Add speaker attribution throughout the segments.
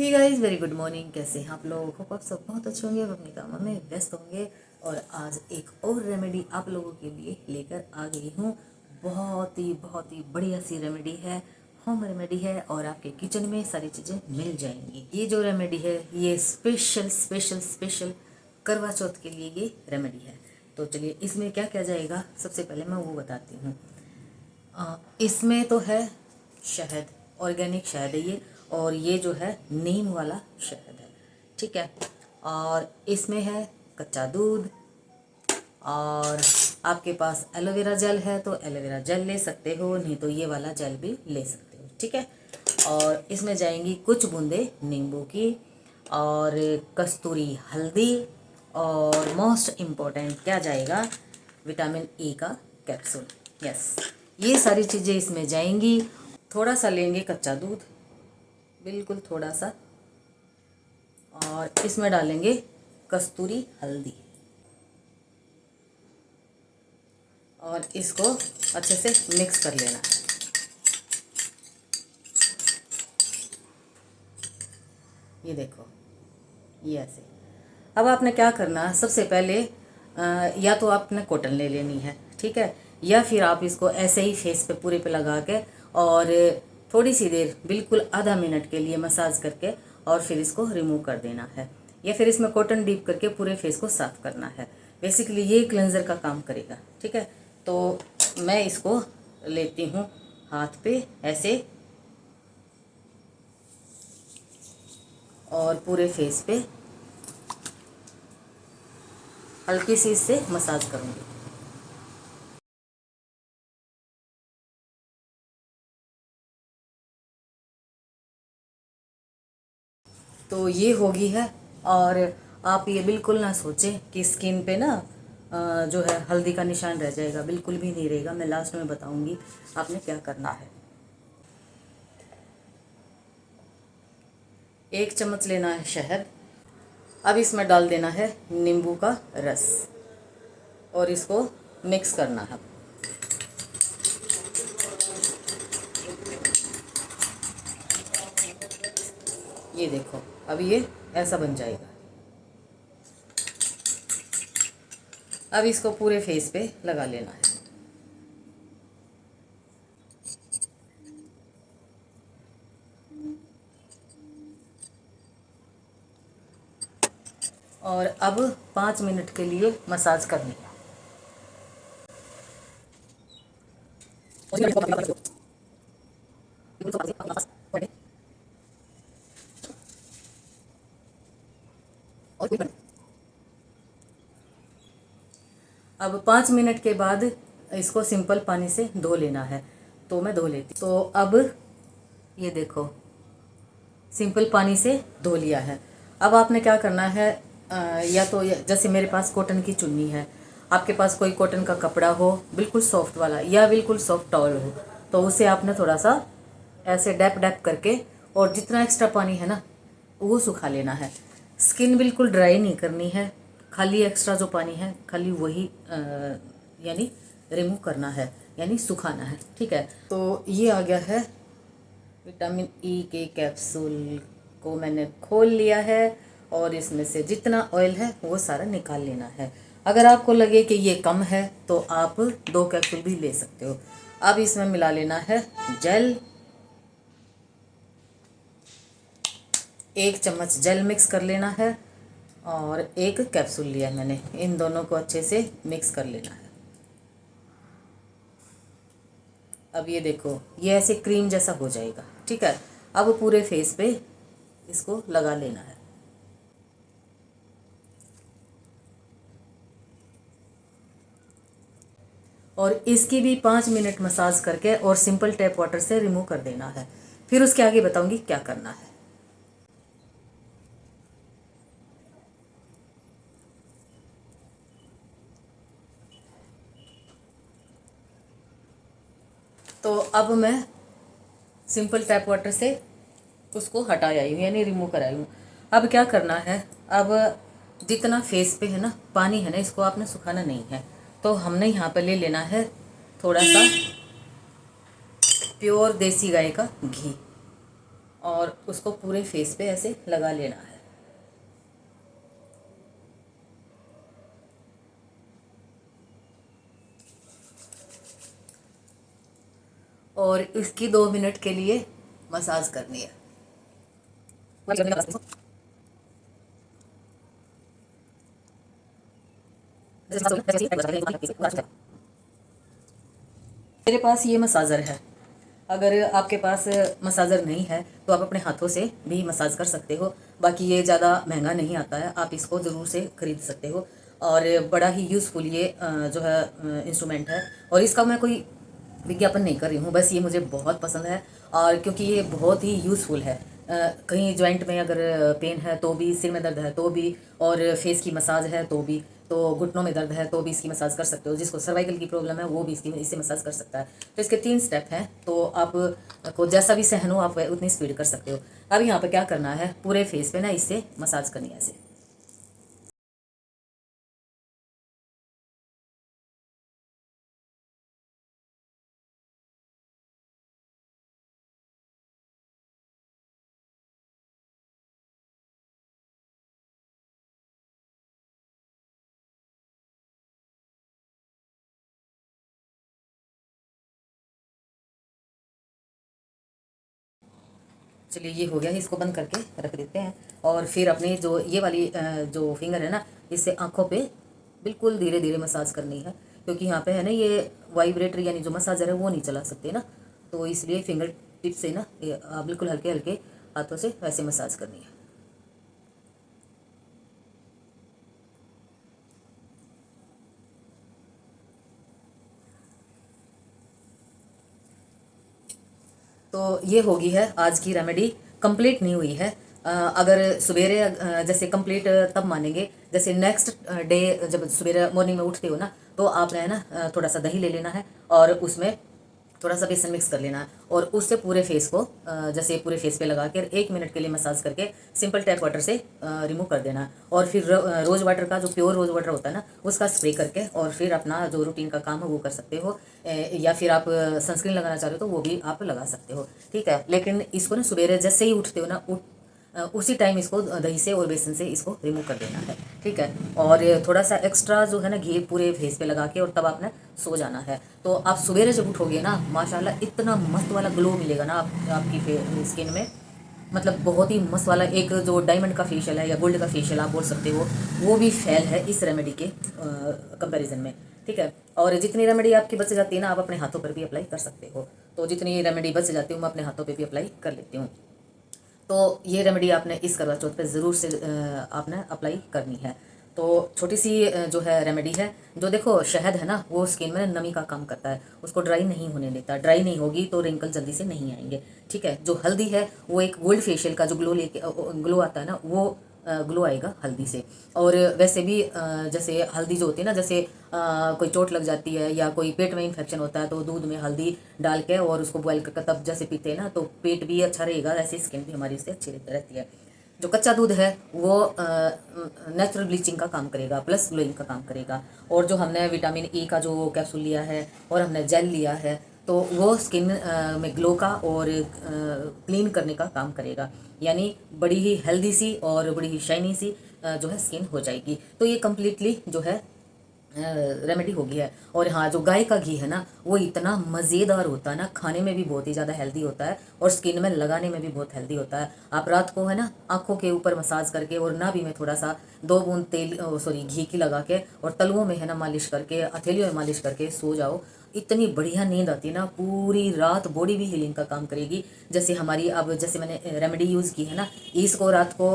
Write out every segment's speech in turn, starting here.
Speaker 1: हे guys, very good morning. कैसे हैं आप लोग? होप आप सब बहुत अच्छे होंगे, अपने कामों में व्यस्त होंगे। और आज एक और रेमेडी आप लोगों के लिए लेकर आ गई हूँ। बहुत ही बढ़िया सी रेमेडी है, होम रेमेडी है और आपके किचन में सारी चीज़ें मिल जाएंगी। ये जो रेमेडी है ये स्पेशल स्पेशल स्पेशल करवा चौथ के लिए ये रेमेडी है। तो चलिए इसमें क्या क्या जाएगा, सबसे पहले मैं वो बताती हूँ। इसमें तो है शहद, ऑर्गेनिक शहद है ये, और ये जो है नीम वाला शहद है, ठीक है। और इसमें है कच्चा दूध, और आपके पास एलोवेरा जेल है तो एलोवेरा जेल ले सकते हो, नहीं तो ये वाला जेल भी ले सकते हो, ठीक है। और इसमें जाएंगी कुछ बूंदे नींबू की, और कस्तूरी हल्दी, और मोस्ट इम्पोर्टेंट क्या जाएगा, विटामिन ई का कैप्सूल। यस, ये सारी चीज़ें इसमें जाएंगी। थोड़ा सा लेंगे कच्चा दूध, बिल्कुल थोड़ा सा, और इसमें डालेंगे कस्तूरी हल्दी, और इसको अच्छे से मिक्स कर लेना है। ये देखो, ये ऐसे। अब आपने क्या करना है, सबसे पहले या तो आपने कॉटन ले लेनी है, ठीक है, या फिर आप इसको ऐसे ही फेस पे पूरे पे लगा के और थोड़ी सी देर, बिल्कुल आधा मिनट के लिए मसाज करके और फिर इसको रिमूव कर देना है, या फिर इसमें कॉटन डीप करके पूरे फेस को साफ करना है। बेसिकली ये क्लेंजर का काम करेगा, ठीक है। तो मैं इसको लेती हूँ हाथ पे ऐसे, और पूरे फेस पे हल्की सी इससे मसाज करूँगी। तो ये होगी है। और आप ये बिल्कुल ना सोचें कि स्किन पे ना जो है हल्दी का निशान रह जाएगा, बिल्कुल भी नहीं रहेगा। मैं लास्ट में बताऊंगी आपने क्या करना है। 1 चम्मच लेना है शहद। अब इसमें डाल देना है नींबू का रस, और इसको मिक्स करना है। ये देखो, अब ये ऐसा बन जाएगा। अब इसको पूरे फेस पे लगा लेना है। और अब 5 मिनट के लिए मसाज करनी है। अब 5 मिनट के बाद इसको सिंपल पानी से धो लेना है। तो मैं धो लेती। तो अब ये देखो, सिंपल पानी से धो लिया है। अब आपने क्या करना है, या तो जैसे मेरे पास कॉटन की चुन्नी है, आपके पास कोई कॉटन का कपड़ा हो बिल्कुल सॉफ्ट वाला, या बिल्कुल सॉफ्ट टॉवल हो, तो उसे आपने थोड़ा सा ऐसे डैप डैप करके, और जितना एक्स्ट्रा पानी है ना वो सुखा लेना है। स्किन बिल्कुल ड्राई नहीं करनी है, खाली एक्स्ट्रा जो पानी है खाली वही यानी रिमूव करना है, यानी सुखाना है, ठीक है। तो ये आ गया है विटामिन ई के कैप्सूल को मैंने खोल लिया है, और इसमें से जितना ऑयल है वो सारा निकाल लेना है। अगर आपको लगे कि ये कम है तो आप 2 कैप्सूल भी ले सकते हो। अब इसमें मिला लेना है जेल। 1 चम्मच जेल मिक्स कर लेना है, और 1 कैप्सूल लिया है मैंने। इन दोनों को अच्छे से मिक्स कर लेना है। अब ये देखो, ये ऐसे क्रीम जैसा हो जाएगा, ठीक है। अब पूरे फेस पे इसको लगा लेना है। और इसकी भी 5 मिनट मसाज करके और सिंपल टैप वाटर से रिमूव कर देना है। फिर उसके आगे बताऊंगी क्या करना है। तो अब मैं सिंपल टैप वाटर से उसको हटा आई हूँ, यानी रिमूव कराई हूँ। अब क्या करना है, अब जितना फेस पे है ना पानी है ना, इसको आपने सुखाना नहीं है। तो हमने यहाँ पे ले लेना है थोड़ा सा प्योर देसी गाय का घी, और उसको पूरे फेस पे ऐसे लगा लेना है। और इसकी 2 मिनट के लिए मसाज करनी है। मेरे पास ये मसाजर है। अगर आपके पास मसाजर नहीं है तो आप अपने हाथों से भी मसाज कर सकते हो। बाकी ये ज़्यादा महंगा नहीं आता है, आप इसको ज़रूर से ख़रीद सकते हो। और बड़ा ही यूज़फुल ये जो है इंस्ट्रूमेंट है। और इसका मैं कोई विज्ञापन नहीं कर रही हूँ, बस ये मुझे बहुत पसंद है और क्योंकि ये बहुत ही यूज़फुल है। कहीं जॉइंट में अगर पेन है तो भी, सिर में दर्द है तो भी, और फेस की मसाज है तो भी, तो घुटनों में दर्द है तो भी इसकी मसाज कर सकते हो। जिसको सर्वाइकल की प्रॉब्लम है वो भी इससे मसाज कर सकता है। तो इसके 3 स्टेप हैं, तो आप को जैसा भी सहन हो आप उतनी स्पीड कर सकते हो। अब यहाँ पे क्या करना है, पूरे फेस पे ना इससे मसाज करनी है ऐसे। चलिए ये हो गया, इसको बंद करके रख देते हैं। और फिर अपनी जो ये वाली जो फिंगर है ना, इससे आंखों पे बिल्कुल धीरे धीरे मसाज करनी है। क्योंकि यहाँ पे है ना ये वाइब्रेटर यानी जो मसाजर है वो नहीं चला सकते ना, तो इसलिए फिंगर टिप से ना बिल्कुल हल्के हल्के हाथों से वैसे मसाज करनी है। तो ये होगी है आज की रेमेडी, कंप्लीट नहीं हुई है। अगर सवेरे जैसे कंप्लीट तब मानेंगे जैसे नेक्स्ट डे, जब सवेरे मॉर्निंग में उठते हो ना, तो आपने है ना थोड़ा सा दही ले लेना है और उसमें थोड़ा सा बेसन मिक्स कर लेना है। और उससे पूरे फेस को जैसे पूरे फेस पे लगा कर 1 मिनट के लिए मसाज करके सिंपल टैप वाटर से रिमूव कर देना है। और फिर रोज़ वाटर का, जो प्योर रोज़ वाटर होता है ना, उसका स्प्रे करके और फिर अपना जो रूटीन का काम है वो कर सकते हो। या फिर आप सनस्क्रीन लगाना चाह रहे हो तो वो भी आप लगा सकते हो, ठीक है। लेकिन इसको ना सवेरे जैसे ही उठते हो ना, उसी टाइम इसको दही से और बेसन से इसको रिमूव कर देना है, ठीक है। और थोड़ा सा एक्स्ट्रा जो है ना घी पूरे फेस पे लगा के और तब आपने सो जाना है। तो आप सवेरे जब उठोगे ना, माशाल्लाह इतना मस्त वाला ग्लो मिलेगा ना आपकी स्किन में। मतलब बहुत ही मस्त वाला एक जो डायमंड का फेशियल है या गोल्ड का फेशियल आप बोल सकते हो, वो भी फेल है इस रेमेडी के कंपैरिजन में, ठीक है। और जितनी रेमेडी आपकी बच जाती है ना, आप अपने हाथों पर भी अप्लाई कर सकते हो। तो जितनी रेमेडी बच जाती हूँ मैं अपने हाथों पर भी अप्लाई कर लेती हूँ। तो ये रेमेडी आपने इस करवा चौथ पे ज़रूर से आपने अप्लाई करनी है। तो छोटी सी जो है रेमेडी है, जो देखो शहद है ना वो स्किन में नमी का काम करता है, उसको ड्राई नहीं होने देता। ड्राई नहीं होगी तो रिंकल जल्दी से नहीं आएंगे, ठीक है। जो हल्दी है वो एक गोल्ड फेशियल का जो ग्लो आता है ना, वो ग्लो आएगा हल्दी से। और वैसे भी जैसे हल्दी जो होती है ना, जैसे कोई चोट लग जाती है या कोई पेट में इन्फेक्शन होता है तो दूध में हल्दी डाल के और उसको बॉयल करके तब जैसे पीते हैं ना, तो पेट भी अच्छा रहेगा, ऐसे स्किन भी हमारी इससे अच्छी रहती है। जो कच्चा दूध है वो नेचुरल ब्लीचिंग का काम करेगा, प्लस ग्लोइंग का काम करेगा। और जो हमने विटामिन ई का जो कैप्सूल लिया है और हमने जेल लिया है, तो वो स्किन में ग्लो का और क्लीन करने का काम करेगा। यानी बड़ी ही हेल्दी सी और बड़ी ही शाइनी सी जो है स्किन हो जाएगी। तो ये कम्प्लीटली जो है रेमेडी हो गया है। और हाँ, जो गाय का घी है ना वो इतना मज़ेदार होता है ना, खाने में भी बहुत ही ज़्यादा हेल्दी होता है और स्किन में लगाने में भी बहुत हेल्दी होता है। आप रात को है ना आंखों के ऊपर मसाज करके और नाभि में थोड़ा सा 2 बूंद तेल सॉरी घी की लगा के और तलवों में है ना मालिश करके, हथेलियों में मालिश करके सो जाओ। इतनी बढ़िया नींद आती है ना, पूरी रात बॉडी भी हीलिंग का काम करेगी। जैसे हमारी अब जैसे मैंने रेमेडी यूज़ की है ना, इसको रात को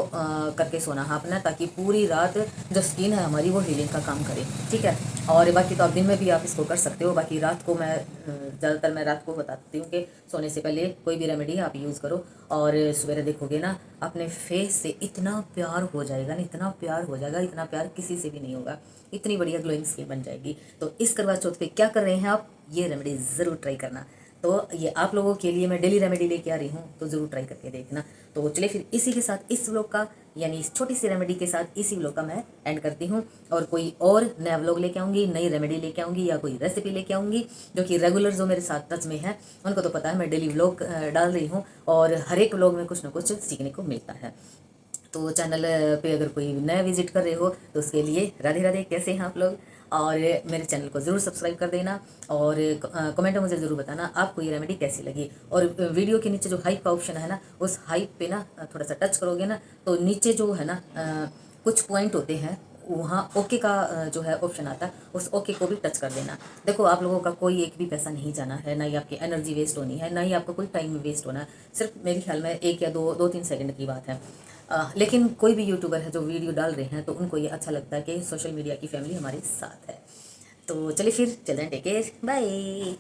Speaker 1: करके सोना है अपना, ताकि पूरी रात जो स्किन है हमारी वो हीलिंग का काम करे, ठीक है। और बाकी तो आप दिन में भी आप इसको कर सकते हो। बाकी रात को मैं ज़्यादातर मैं रात को बताती हूँ कि सोने से पहले कोई भी रेमेडी आप यूज़ करो। और सवेरे देखोगे ना अपने फेस से इतना प्यार हो जाएगा ना, इतना प्यार हो जाएगा, इतना प्यार किसी से भी नहीं होगा। इतनी बढ़िया ग्लोइंग स्किन बन जाएगी। तो इस करवा चौथ पे क्या कर रहे हैं आप, ये रेमेडी ज़रूर ट्राई करना। तो ये आप लोगों के लिए मैं डेली रेमेडी लेके आ रही हूँ, तो ज़रूर ट्राई करके देखना। तो चलिए फिर इसी के साथ इस व्लॉग का यानी इस छोटी सी रेमेडी के साथ इसी व्लॉग का मैं एंड करती हूँ। और कोई और नया व्लॉग लेके आऊँगी, नई रेमेडी लेके आऊँगी या कोई रेसिपी लेके आऊँगी, जो कि रेगुलर जो मेरे साथ टच में है उनको तो पता है मैं डेली व्लॉग डाल रही हूँ और हर एक व्लॉग में कुछ ना कुछ सीखने को मिलता है। तो चैनल पे अगर कोई नया विजिट कर रहे हो तो उसके लिए राधे राधे, कैसे हैं आप लोग। और मेरे चैनल को ज़रूर सब्सक्राइब कर देना और कमेंट में मुझे ज़रूर बताना आपको ये रेमेडी कैसी लगी। और वीडियो के नीचे जो हाइप का ऑप्शन है ना, उस हाइप पे ना थोड़ा सा टच करोगे ना तो नीचे जो है ना कुछ पॉइंट होते हैं, वहाँ ओके का जो है ऑप्शन आता है, उस ओके को भी टच कर देना। देखो आप लोगों का कोई एक भी पैसा नहीं जाना है, ना ही आपकी एनर्जी वेस्ट होनी है, ना ही आपका कोई टाइम वेस्ट होना है। सिर्फ मेरे ख्याल में 1 या 2-3 सेकंड की बात है। लेकिन कोई भी यूट्यूबर है जो वीडियो डाल रहे हैं तो उनको ये अच्छा लगता है कि सोशल मीडिया की फैमिली हमारे साथ है। तो चलिए फिर चलते हैं, टेक केयर, बाय।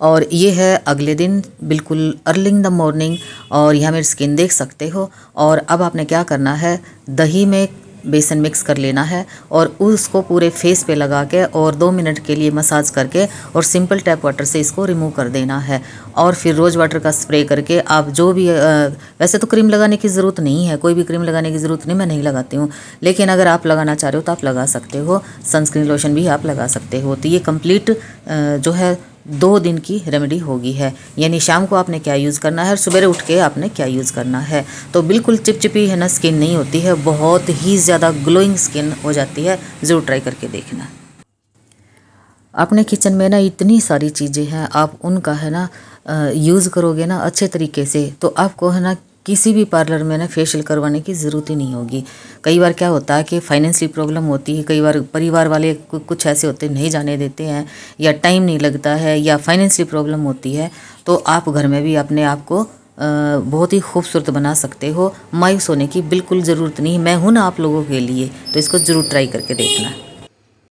Speaker 1: और ये है अगले दिन बिल्कुल अर्ली इन द मॉर्निंग, और यहाँ मेरी स्किन देख सकते हो। और अब आपने क्या करना है, दही में बेसन मिक्स कर लेना है और उसको पूरे फेस पे लगा के और 2 मिनट के लिए मसाज करके और सिंपल टैप वाटर से इसको रिमूव कर देना है। और फिर रोज़ वाटर का स्प्रे करके आप जो भी वैसे तो क्रीम लगाने की ज़रूरत नहीं है, कोई भी क्रीम लगाने की ज़रूरत नहीं, मैं नहीं लगाती हूँ, लेकिन अगर आप लगाना चाह रहे हो तो आप लगा सकते हो। सनस्क्रीन लोशन भी आप लगा सकते हो। तो ये कंप्लीट जो है 2 दिन की रेमेडी होगी है, यानी शाम को आपने क्या यूज़ करना है और सवेरे उठ के आपने क्या यूज़ करना है। तो बिल्कुल चिपचिपी है ना स्किन नहीं होती है, बहुत ही ज़्यादा ग्लोइंग स्किन हो जाती है। ज़रूर ट्राई करके देखना। अपने किचन में ना इतनी सारी चीज़ें हैं, आप उनका है ना यूज़ करोगे ना अच्छे तरीके से तो आपको है ना किसी भी पार्लर में ना फेशियल करवाने की ज़रूरत ही नहीं होगी। कई बार क्या होता है कि फाइनेंशियल प्रॉब्लम होती है, कई बार परिवार वाले कुछ ऐसे होते नहीं जाने देते हैं, या टाइम नहीं लगता है, या फाइनेंशियल प्रॉब्लम होती है, तो आप घर में भी अपने आप को बहुत ही खूबसूरत बना सकते हो। मायूस होने की बिल्कुल ज़रूरत नहीं, मैं हूँ ना आप लोगों के लिए, तो इसको ज़रूर ट्राई करके देखना।